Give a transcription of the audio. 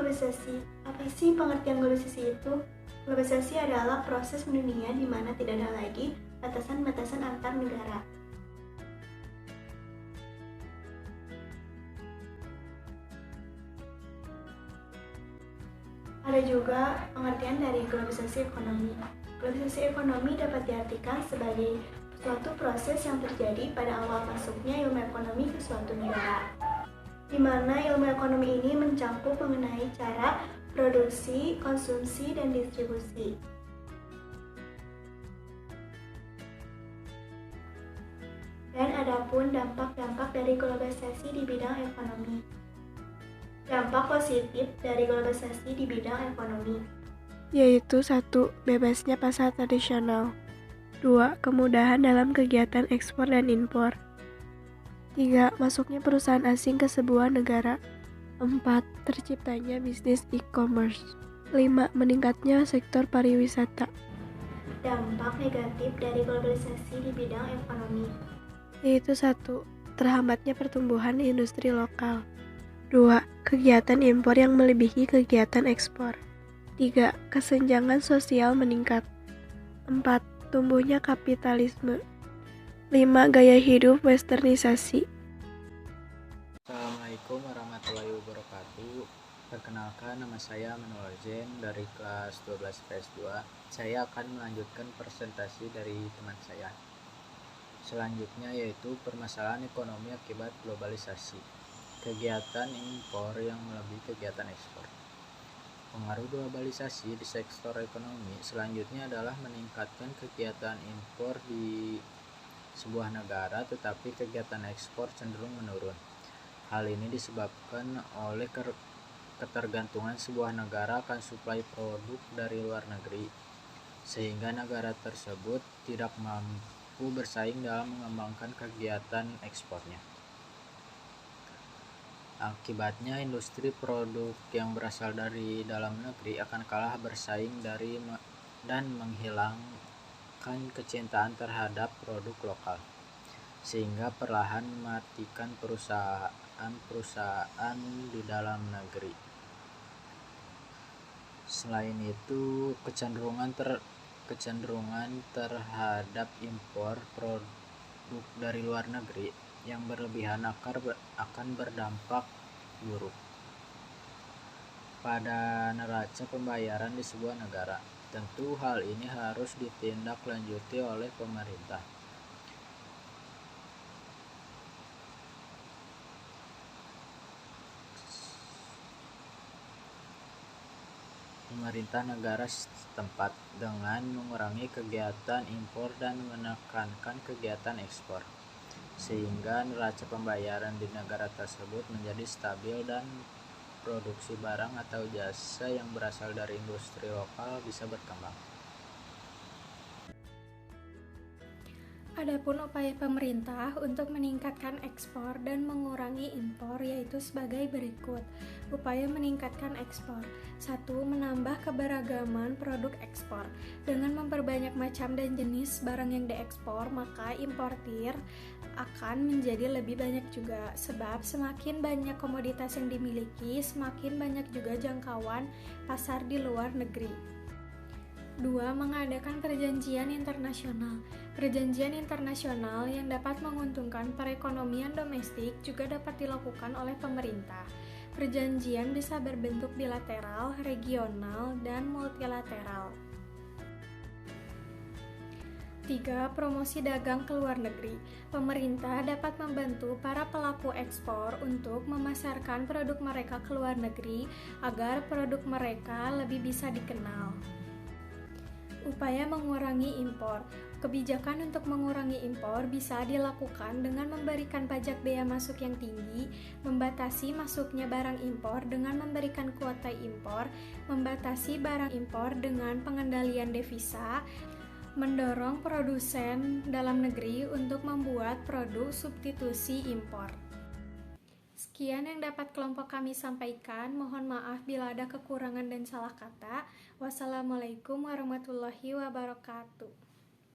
globalisasi. Apa sih pengertian globalisasi itu? Globalisasi adalah proses mendunia di mana tidak ada lagi batasan-batasan antar negara. Ada juga pengertian dari globalisasi ekonomi. Globalisasi ekonomi dapat diartikan sebagai suatu proses yang terjadi pada awal masuknya ilmu ekonomi ke suatu negara, di mana ilmu ekonomi ini mencakup mengenai cara produksi, konsumsi, dan distribusi. Dan adapun dampak-dampak dari globalisasi di bidang ekonomi. Dampak positif dari globalisasi di bidang ekonomi yaitu 1. Bebasnya pasar tradisional. 2. Kemudahan dalam kegiatan ekspor dan impor. 3. Masuknya perusahaan asing ke sebuah negara. 4. Terciptanya bisnis e-commerce. 5. Meningkatnya sektor pariwisata. Dampak negatif dari globalisasi di bidang ekonomi Yaitu 1. Terhambatnya pertumbuhan industri lokal. 2. Kegiatan impor yang melebihi kegiatan ekspor. 3. Kesenjangan sosial meningkat. 4. Tumbuhnya kapitalisme. 5. Gaya hidup westernisasi. Assalamualaikum warahmatullahi wabarakatuh. Perkenalkan, nama saya Manuel Zen dari kelas 12 IPS 2. Saya akan melanjutkan presentasi dari teman saya. Selanjutnya yaitu permasalahan ekonomi akibat globalisasi. Kegiatan impor yang melebihi kegiatan ekspor. Pengaruh globalisasi di sektor ekonomi selanjutnya adalah meningkatkan kegiatan impor di sebuah negara, tetapi kegiatan ekspor cenderung menurun. Hal ini disebabkan oleh ketergantungan sebuah negara akan suplai produk dari luar negeri, sehingga negara tersebut tidak mampu bersaing dalam mengembangkan kegiatan ekspornya. Akibatnya, industri produk yang berasal dari dalam negeri akan kalah bersaing dan menghilangkan kecintaan terhadap produk lokal, sehingga perlahan mematikan perusahaan-perusahaan di dalam negeri. Selain itu, kecenderungan terhadap impor produk dari luar negeri yang berlebihan akan berdampak buruk pada neraca pembayaran di sebuah negara. Tentu hal ini harus ditindaklanjuti oleh pemerintah. Pemerintah negara setempat dengan mengurangi kegiatan impor dan menekankan kegiatan ekspor, sehingga neraca pembayaran di negara tersebut menjadi stabil dan produksi barang atau jasa yang berasal dari industri lokal bisa berkembang. Adapun upaya pemerintah untuk meningkatkan ekspor dan mengurangi impor yaitu sebagai berikut. Upaya meningkatkan ekspor. 1. Menambah keberagaman produk ekspor. Dengan memperbanyak macam dan jenis barang yang diekspor, maka importir akan menjadi lebih banyak juga. Sebab semakin banyak komoditas yang dimiliki, semakin banyak juga jangkauan pasar di luar negeri. 2. Mengadakan perjanjian internasional. Perjanjian internasional yang dapat menguntungkan perekonomian domestik juga dapat dilakukan oleh pemerintah. Perjanjian bisa berbentuk bilateral, regional, dan multilateral. 3. Promosi dagang ke luar negeri. Pemerintah dapat membantu para pelaku ekspor untuk memasarkan produk mereka ke luar negeri agar produk mereka lebih bisa dikenal. Upaya mengurangi impor. Kebijakan untuk mengurangi impor bisa dilakukan dengan memberikan pajak bea masuk yang tinggi, membatasi masuknya barang impor dengan memberikan kuota impor, membatasi barang impor dengan pengendalian devisa, mendorong produsen dalam negeri untuk membuat produk substitusi impor. Sekian yang dapat kelompok kami sampaikan. Mohon maaf bila ada kekurangan dan salah kata. Wassalamualaikum warahmatullahi wabarakatuh.